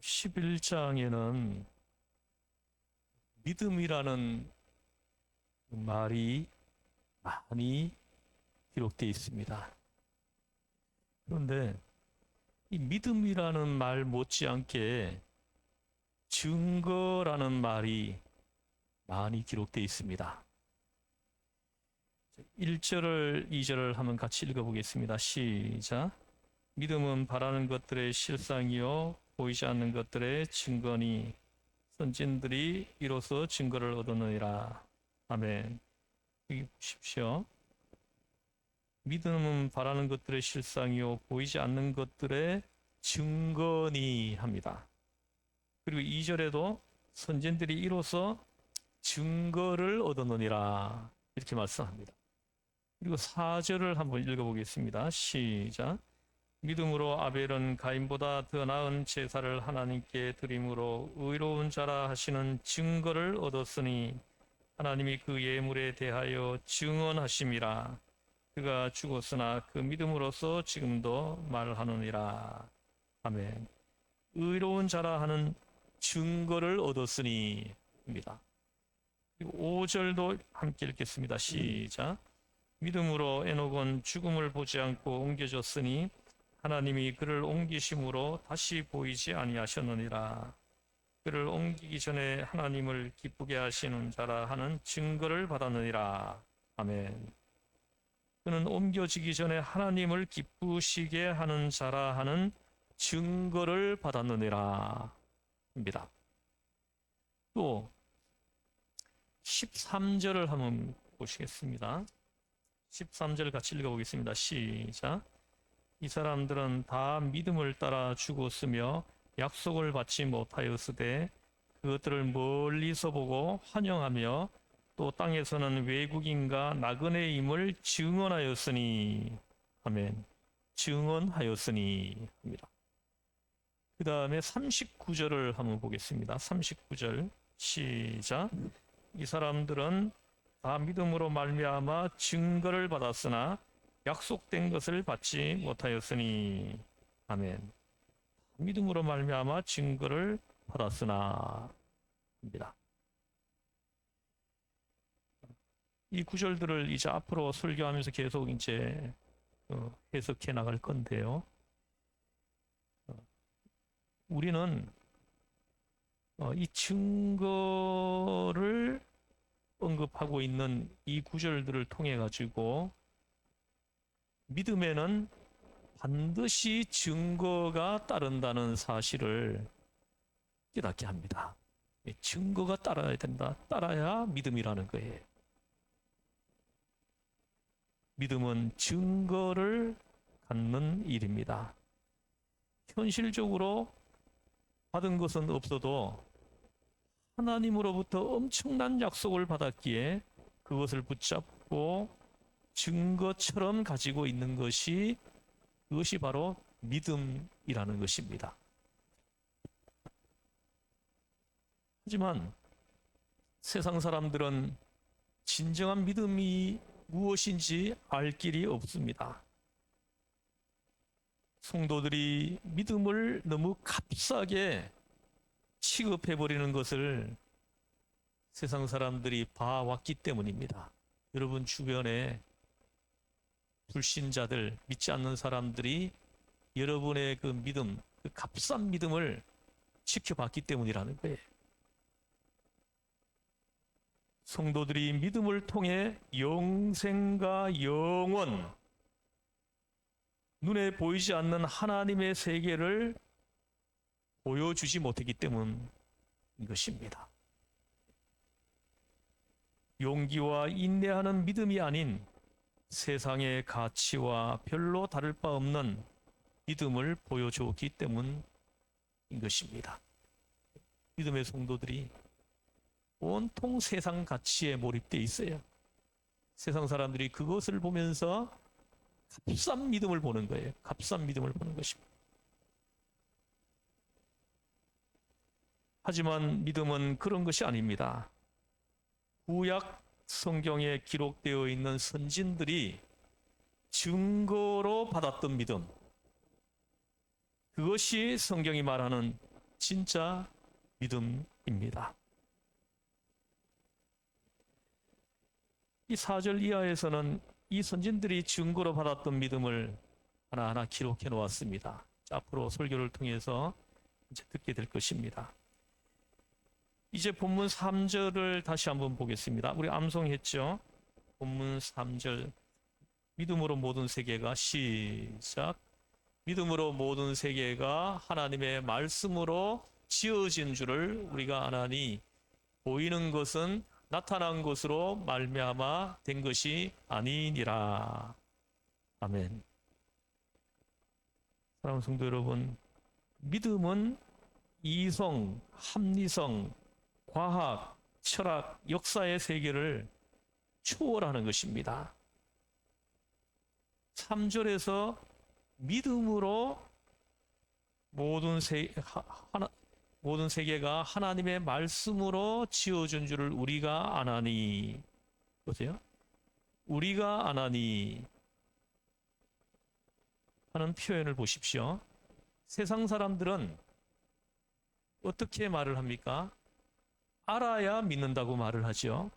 11장에는 믿음이라는 말이 많이 기록되어 있습니다. 그런데 이 믿음이라는 말 못지않게 증거라는 말이 많이 기록되어 있습니다. 1절을 2절을 한번 같이 읽어보겠습니다. 시작. 믿음은 바라는 것들의 실상이요 보이지 않는 것들의 증거니 선진들이 이로써 증거를 얻었느니라. 아멘. 여기 보십시오. 믿음은 바라는 것들의 실상이요 보이지 않는 것들의 증거니 합니다. 그리고 2절에도 선진들이 이로써 증거를 얻었느니라 이렇게 말씀합니다. 그리고 4절을 한번 읽어보겠습니다. 시작. 믿음으로 아벨은 가인보다 더 나은 제사를 하나님께 드림으로 의로운 자라 하시는 증거를 얻었으니 하나님이 그 예물에 대하여 증언하심이라. 그가 죽었으나 그 믿음으로써 지금도 말하느니라. 아멘. 의로운 자라 하는 증거를 얻었으니 입니다. 그리고 5절도 함께 읽겠습니다. 시작. 믿음으로 에녹은 죽음을 보지 않고 옮겨졌으니 하나님이 그를 옮기심으로 다시 보이지 아니하셨느니라. 그를 옮기기 전에 하나님을 기쁘게 하시는 자라 하는 증거를 받았느니라. 아멘. 그는 옮겨지기 전에 하나님을 기쁘시게 하는 자라 하는 증거를 받았느니라. 입니다. 또 13절을 한번 보시겠습니다. 13절 같이 읽어보겠습니다. 시작. 이 사람들은 다 믿음을 따라 죽었으며 약속을 받지 못하였으되 그것들을 멀리서 보고 환영하며 또 땅에서는 외국인과 나그네임을 증언하였으니. 아멘. 증언하였으니 합니다. 그 다음에 39절을 한번 보겠습니다. 39절 시작. 이 사람들은 다 믿음으로 말미암아 증거를 받았으나 약속된 것을 받지 못하였으니. 아멘. 믿음으로 말미암아 증거를 받았으나 입니다. 이 구절들을 이제 앞으로 설교하면서 계속 이제 해석해 나갈 건데요. 우리는 이 증거를 언급하고 있는 이 구절들을 통해 가지고 믿음에는 반드시 증거가 따른다는 사실을 깨닫게 합니다. 증거가 따라야 된다. 따라야 믿음이라는 거예요. 믿음은 증거를 갖는 일입니다. 현실적으로 받은 것은 없어도 하나님으로부터 엄청난 약속을 받았기에 그것을 붙잡고 증거처럼 가지고 있는 것이 그것이 바로 믿음이라는 것입니다. 하지만 세상 사람들은 진정한 믿음이 무엇인지 알 길이 없습니다. 성도들이 믿음을 너무 값싸게 취급해버리는 것을 세상 사람들이 봐왔기 때문입니다. 여러분 주변에 불신자들, 믿지 않는 사람들이 여러분의 그 믿음, 그 값싼 믿음을 지켜봤기 때문이라는 거예요. 성도들이 믿음을 통해 영생과 영원, 눈에 보이지 않는 하나님의 세계를 보여주지 못했기 때문인 것입니다. 용기와 인내하는 믿음이 아닌 세상의 가치와 별로 다를 바 없는 믿음을 보여주었기 때문인 것입니다. 믿음의 성도들이 온통 세상 가치에 몰입되어 있어요. 세상 사람들이 그것을 보면서 값싼 믿음을 보는 거예요. 값싼 믿음을 보는 것입니다. 하지만 믿음은 그런 것이 아닙니다. 구약 성경에 기록되어 있는 선진들이 증거로 받았던 믿음, 그것이 성경이 말하는 진짜 믿음입니다. 이 4절 이하에서는 이 선진들이 증거로 받았던 믿음을 하나하나 기록해 놓았습니다. 앞으로 설교를 통해서 이제 듣게 될 것입니다. 이제 본문 3절을 다시 한번 보겠습니다. 우리 암송했죠? 본문 3절. 믿음으로 모든 세계가 시작. 믿음으로 모든 세계가 하나님의 말씀으로 지어진 줄을 우리가 아나니 보이는 것은 나타난 것으로 말미암아 된 것이 아니니라. 아멘. 사랑하는 성도 여러분, 믿음은 이성, 합리성, 과학, 철학, 역사의 세계를 초월하는 것입니다. 3절에서 믿음으로 모든 세계가 하나님의 말씀으로 지어준 줄을 우리가 아나니. 보세요. 우리가 아나니 하는 표현을 보십시오. 세상 사람들은 어떻게 말을 합니까? 알아야 믿는다고 말을 하죠.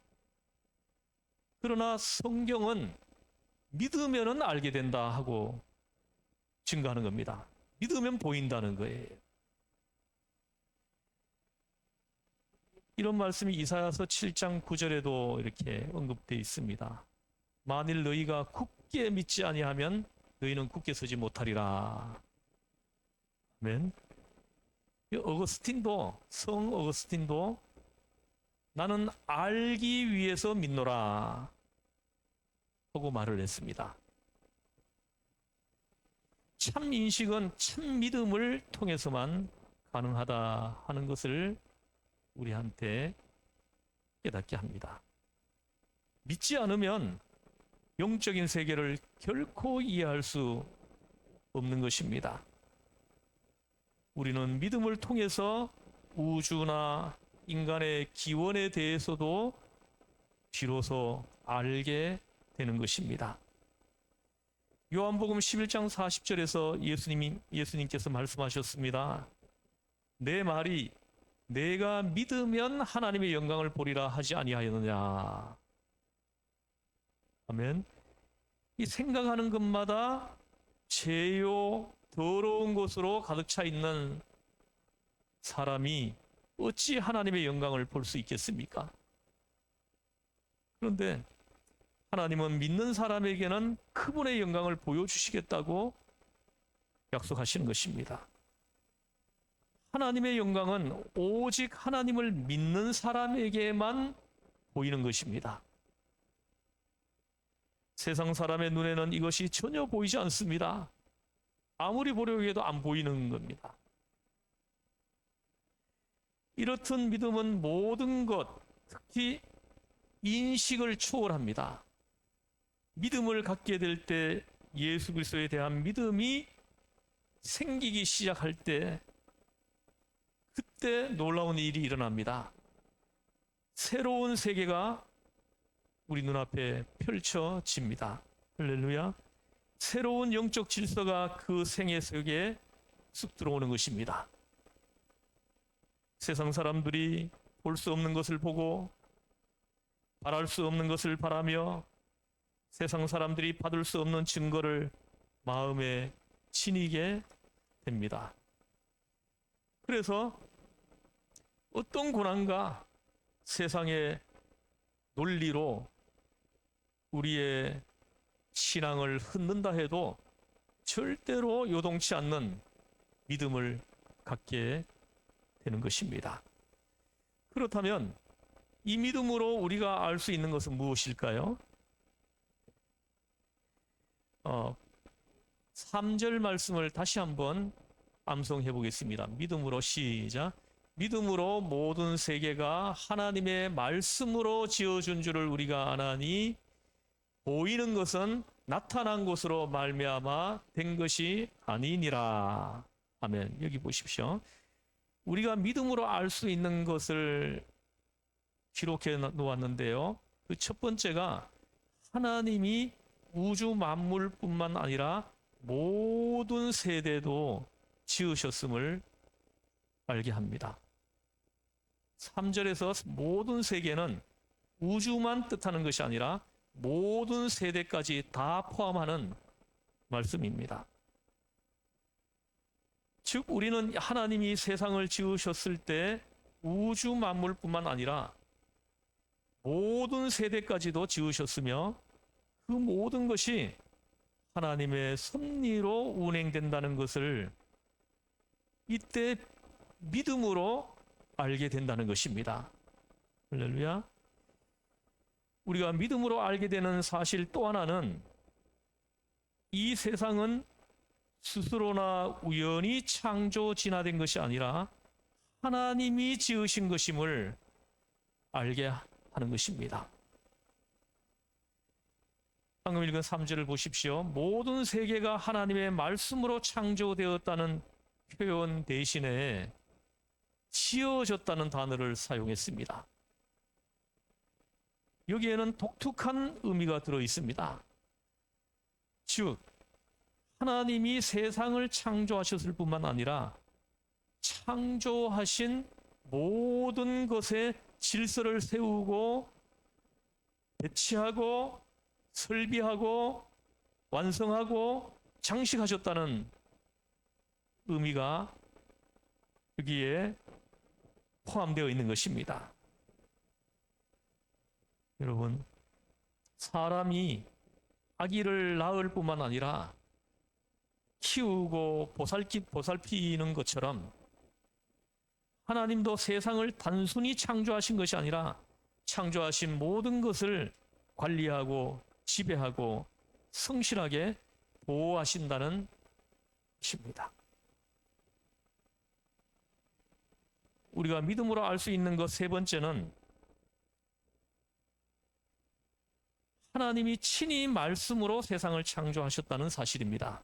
그러나 성경은 믿으면은 알게 된다 하고 증거하는 겁니다. 믿으면 보인다는 거예요. 이런 말씀이 이사야서 7장 9절에도 이렇게 언급되어 있습니다. 만일 너희가 굳게 믿지 아니하면 너희는 굳게 서지 못하리라. 아멘. 성 어거스틴도 나는 알기 위해서 믿노라 하고 말을 했습니다. 참 인식은 참 믿음을 통해서만 가능하다 하는 것을 우리한테 깨닫게 합니다. 믿지 않으면 영적인 세계를 결코 이해할 수 없는 것입니다. 우리는 믿음을 통해서 우주나 인간의 기원에 대해서도 비로소 알게 되는 것입니다. 요한복음 11장 40절에서 예수님께서 말씀하셨습니다. 내 말이 내가 믿으면 하나님의 영광을 보리라 하지 아니하였느냐. 아멘. 이 생각하는 것마다 죄요 더러운 것으로 가득 차 있는 사람이 어찌 하나님의 영광을 볼 수 있겠습니까? 그런데 하나님은 믿는 사람에게는 그분의 영광을 보여주시겠다고 약속하시는 것입니다. 하나님의 영광은 오직 하나님을 믿는 사람에게만 보이는 것입니다. 세상 사람의 눈에는 이것이 전혀 보이지 않습니다. 아무리 보려고 해도 안 보이는 겁니다. 이렇듯 믿음은 모든 것, 특히 인식을 초월합니다. 믿음을 갖게 될 때 예수 그리스도에 대한 믿음이 생기기 시작할 때 그때 놀라운 일이 일어납니다. 새로운 세계가 우리 눈앞에 펼쳐집니다. 할렐루야. 새로운 영적 질서가 그 생애 속에 쑥 들어오는 것입니다. 세상 사람들이 볼 수 없는 것을 보고 바랄 수 없는 것을 바라며 세상 사람들이 받을 수 없는 증거를 마음에 지니게 됩니다. 그래서 어떤 고난과 세상의 논리로 우리의 신앙을 흔든다 해도 절대로 요동치 않는 믿음을 갖게 되는 것입니다. 그렇다면 이 믿음으로 우리가 알 수 있는 것은 무엇일까요? 3절 말씀을 다시 한번 암송해 보겠습니다. 믿음으로 시작. 믿음으로 모든 세계가 하나님의 말씀으로 지어준 줄을 우리가 아나니 보이는 것은 나타난 것으로 말미암아 된 것이 아니니라. 아멘. 여기 보십시오. 우리가 믿음으로 알 수 있는 것을 기록해 놓았는데요. 그 첫 번째가 하나님이 우주 만물뿐만 아니라 모든 세대도 지으셨음을 알게 합니다. 3절에서 모든 세계는 우주만 뜻하는 것이 아니라 모든 세대까지 다 포함하는 말씀입니다. 즉 우리는 하나님이 세상을 지으셨을 때 우주 만물뿐만 아니라 모든 세대까지도 지으셨으며 그 모든 것이 하나님의 섭리로 운행된다는 것을 이때 믿음으로 알게 된다는 것입니다. 할렐루야. 우리가 믿음으로 알게 되는 사실 또 하나는 이 세상은 스스로나 우연히 창조 진화된 것이 아니라 하나님이 지으신 것임을 알게 하는 것입니다. 방금 읽은 3절을 보십시오. 모든 세계가 하나님의 말씀으로 창조되었다는 표현 대신에 지어졌다는 단어를 사용했습니다. 여기에는 독특한 의미가 들어 있습니다. 즉, 하나님이 세상을 창조하셨을 뿐만 아니라 창조하신 모든 것에 질서를 세우고 배치하고 설비하고 완성하고 장식하셨다는 의미가 여기에 포함되어 있는 것입니다. 여러분, 사람이 아기를 낳을 뿐만 아니라 키우고 보살피는 것처럼 하나님도 세상을 단순히 창조하신 것이 아니라 창조하신 모든 것을 관리하고 지배하고 성실하게 보호하신다는 것입니다. 우리가 믿음으로 알 수 있는 것 세 번째는 하나님이 친히 말씀으로 세상을 창조하셨다는 사실입니다.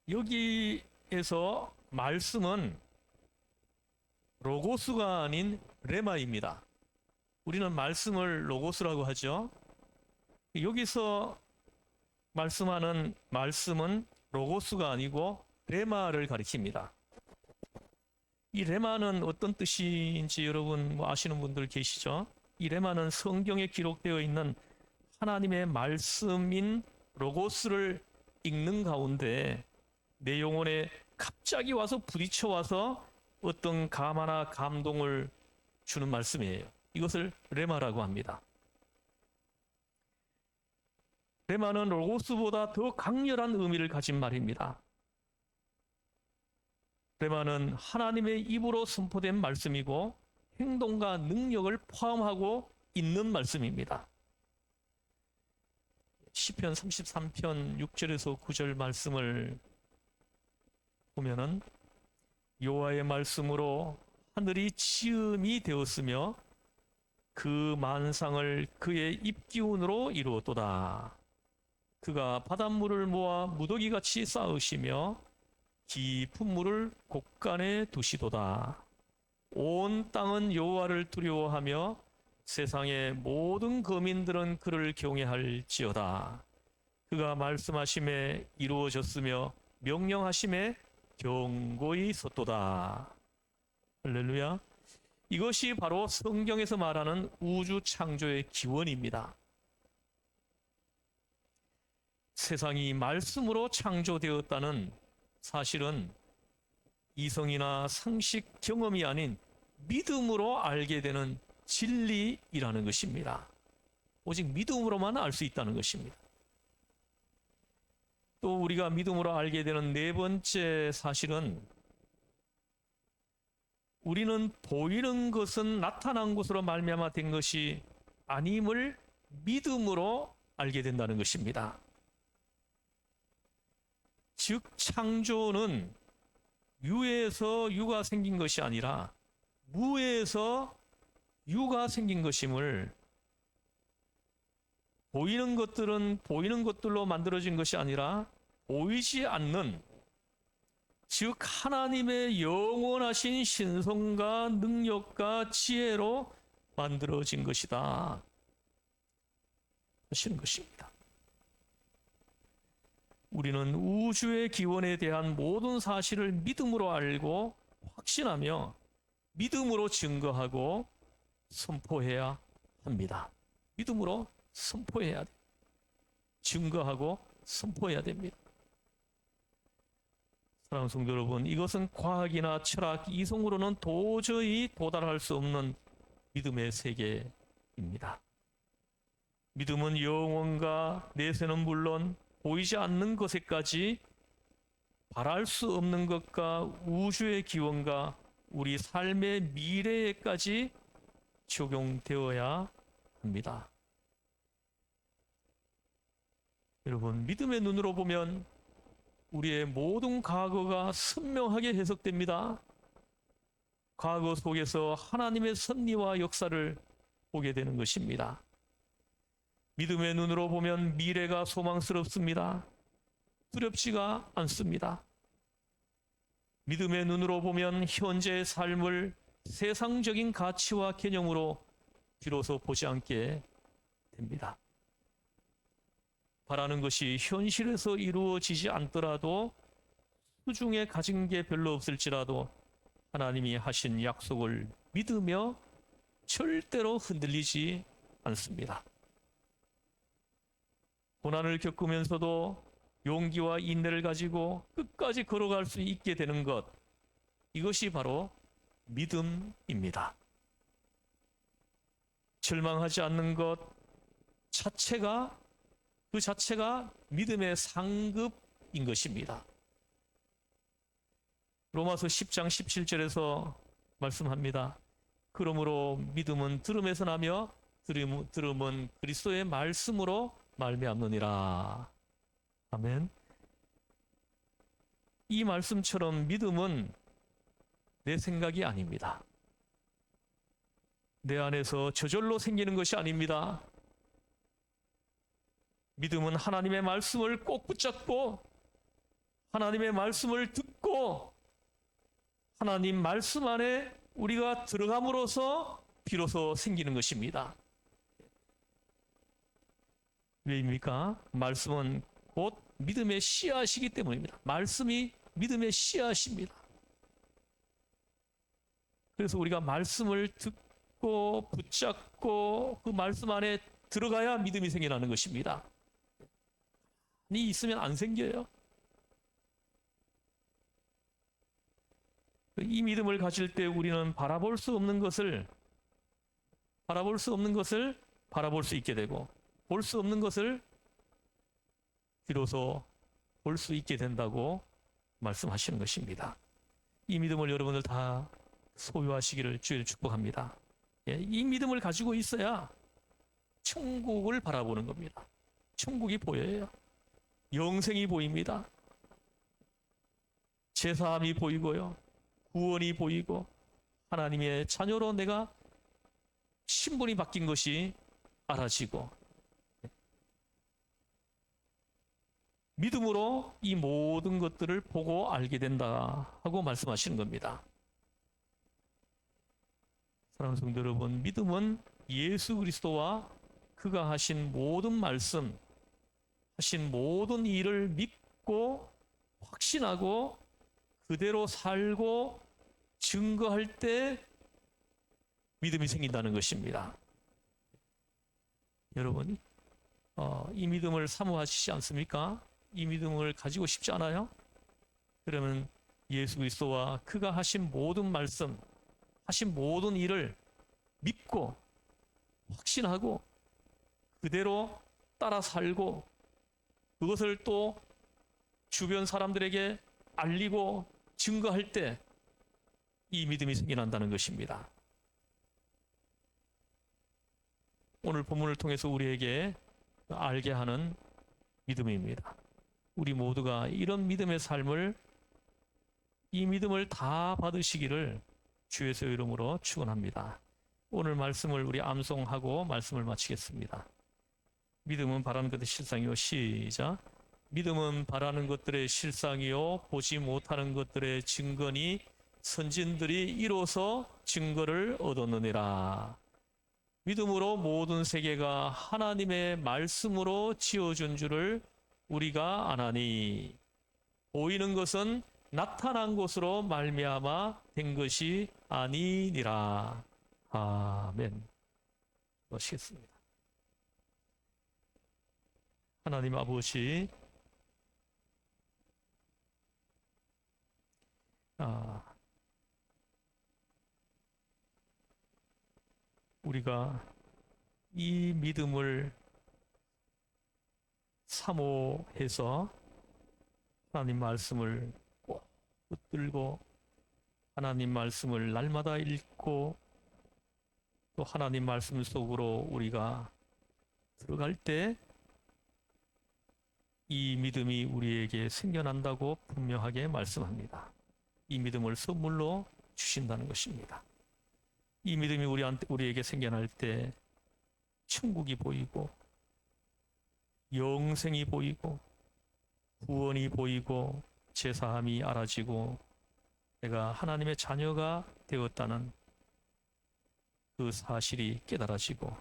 여기에서 말씀은 로고스가 아닌 레마입니다. 우리는 말씀을 로고스라고 하죠. 여기서 말씀하는 말씀은 로고스가 아니고 레마를 가리킵니다. 이 레마는 어떤 뜻인지 여러분 아시는 분들 계시죠? 이 레마는 성경에 기록되어 있는 하나님의 말씀인 로고스를 읽는 가운데 내 영혼에 갑자기 와서 부딪혀 와서 어떤 감화나 감동을 주는 말씀이에요. 이것을 레마라고 합니다. 레마는 로고스보다 더 강렬한 의미를 가진 말입니다. 레마는 하나님의 입으로 선포된 말씀이고 행동과 능력을 포함하고 있는 말씀입니다. 시편 33편 6절에서 9절 말씀을 보면은 여호와의 말씀으로 하늘이 지음이 되었으며 그 만상을 그의 입기운으로 이루었도다. 그가 바닷물을 모아 무더기같이 쌓으시며 깊은 물을 곳간에 두시도다. 온 땅은 여호와를 두려워하며 세상의 모든 거민들은 그를 경외할지어다. 그가 말씀하심에 이루어졌으며 명령하심에 경고히 섰도다. 할렐루야. 이것이 바로 성경에서 말하는 우주 창조의 기원입니다. 세상이 말씀으로 창조되었다는 사실은 이성이나 상식 경험이 아닌 믿음으로 알게 되는 진리이라는 것입니다. 오직 믿음으로만 알 수 있다는 것입니다. 또 우리가 믿음으로 알게 되는 네 번째 사실은 우리는 보이는 것은 나타난 것으로 말미암아 된 것이 아님을 믿음으로 알게 된다는 것입니다. 즉 창조는 유에서 유가 생긴 것이 아니라 무에서 유가 생긴 것임을, 보이는 것들은 보이는 것들로 만들어진 것이 아니라 보이지 않는, 즉 하나님의 영원하신 신성과 능력과 지혜로 만들어진 것이다 하시는 것입니다. 우리는 우주의 기원에 대한 모든 사실을 믿음으로 알고 확신하며 믿음으로 증거하고 선포해야 합니다. 믿음으로 선포해야 돼. 증거하고 선포해야 됩니다. 사랑하는 성도 여러분, 이것은 과학이나 철학, 이성으로는 도저히 도달할 수 없는 믿음의 세계입니다. 믿음은 영혼과 내세는 물론 보이지 않는 것에까지 바랄 수 없는 것과 우주의 기원과 우리 삶의 미래에까지 적용되어야 합니다. 여러분, 믿음의 눈으로 보면 우리의 모든 과거가 선명하게 해석됩니다. 과거 속에서 하나님의 섭리와 역사를 보게 되는 것입니다. 믿음의 눈으로 보면 미래가 소망스럽습니다. 두렵지가 않습니다. 믿음의 눈으로 보면 현재의 삶을 세상적인 가치와 개념으로 비로소 보지 않게 됩니다. 바라는 것이 현실에서 이루어지지 않더라도 수중에 가진 게 별로 없을지라도 하나님이 하신 약속을 믿으며 절대로 흔들리지 않습니다. 고난을 겪으면서도 용기와 인내를 가지고 끝까지 걸어갈 수 있게 되는 것, 이것이 바로 믿음입니다. 절망하지 않는 것 자체가, 그 자체가 믿음의 상급인 것입니다. 로마서 10장 17절에서 말씀합니다. 그러므로 믿음은 들음에서 나며 들음은 그리스도의 말씀으로 말미암느니라. 아멘. 이 말씀처럼 믿음은 내 생각이 아닙니다. 내 안에서 저절로 생기는 것이 아닙니다. 믿음은 하나님의 말씀을 꼭 붙잡고 하나님의 말씀을 듣고 하나님 말씀 안에 우리가 들어감으로써 비로소 생기는 것입니다. 왜입니까? 말씀은 곧 믿음의 씨앗이기 때문입니다. 말씀이 믿음의 씨앗입니다. 그래서 우리가 말씀을 듣고 붙잡고 그 말씀 안에 들어가야 믿음이 생겨나는 것입니다. 이 있으면 안 생겨요. 이 믿음을 가질 때 우리는 바라볼 수 없는 것을 바라볼 수 있게 되고 볼 수 없는 것을 비로소 볼 수 있게 된다고 말씀하시는 것입니다. 이 믿음을 여러분들 다 소유하시기를 주일 축복합니다. 이 믿음을 가지고 있어야 천국을 바라보는 겁니다. 천국이 보여요. 영생이 보입니다. 제사함이 보이고요. 구원이 보이고 하나님의 자녀로 내가 신분이 바뀐 것이 알아지고 믿음으로 이 모든 것들을 보고 알게 된다 하고 말씀하시는 겁니다. 사랑하는 성도 여러분, 믿음은 예수 그리스도와 그가 하신 모든 말씀, 하신 모든 일을 믿고 확신하고 그대로 살고 증거할 때 믿음이 생긴다는 것입니다. 여러분, 이 믿음을 사모하시지 않습니까? 이 믿음을 가지고 싶지 않아요? 그러면 예수 그리스도와 그가 하신 모든 말씀, 하신 모든 일을 믿고 확신하고 그대로 따라 살고 그것을 또 주변 사람들에게 알리고 증거할 때 이 믿음이 생겨난다는 것입니다. 오늘 본문을 통해서 우리에게 알게 하는 믿음입니다. 우리 모두가 이런 믿음의 삶을, 이 믿음을 다 받으시기를 주 예수의 이름으로 축원합니다. 오늘 말씀을 우리 암송하고 말씀을 마치겠습니다. 믿음은 바라는 것의 실상이요. 시작. 믿음은 바라는 것들의 실상이요 보지 못하는 것들의 증거니 선진들이 이로써 증거를 얻었느니라. 믿음으로 모든 세계가 하나님의 말씀으로 지어준 줄을 우리가 아나니 보이는 것은 나타난 것으로 말미암아 된 것이 아니니라. 아멘. 멋있겠습니다. 하나님 아버지, 우리가 이 믿음을 사모해서 하나님 말씀을 꼭 붙들고 하나님 말씀을 날마다 읽고 또 하나님 말씀 속으로 우리가 들어갈 때 이 믿음이 우리에게 생겨난다고 분명하게 말씀합니다. 이 믿음을 선물로 주신다는 것입니다. 이 믿음이 우리에게 생겨날 때 천국이 보이고 영생이 보이고 구원이 보이고 제사함이 알아지고 내가 하나님의 자녀가 되었다는 그 사실이 깨달아지고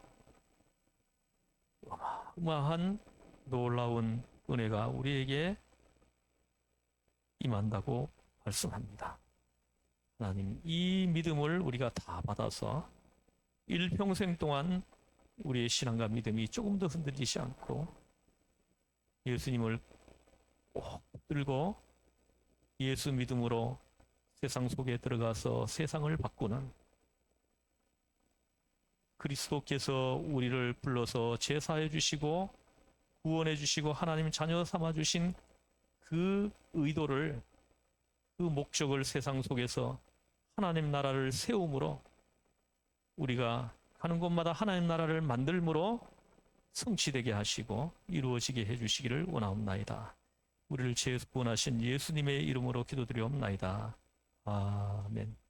어마어마한 놀라운 은혜가 우리에게 임한다고 말씀합니다. 하나님, 이 믿음을 우리가 다 받아서 일평생 동안 우리의 신앙과 믿음이 조금 더 흔들리지 않고 예수님을 꼭 붙들고 예수 믿음으로 세상 속에 들어가서 세상을 바꾸는 그리스도께서 우리를 불러서 제사해 주시고 구원해 주시고 하나님 자녀 삼아 주신 그 의도를, 그 목적을 세상 속에서 하나님 나라를 세움으로 우리가 가는 곳마다 하나님 나라를 만들므로 성취되게 하시고 이루어지게 해주시기를 원하옵나이다. 우리를 구원하신 예수님의 이름으로 기도드리옵나이다. 아멘.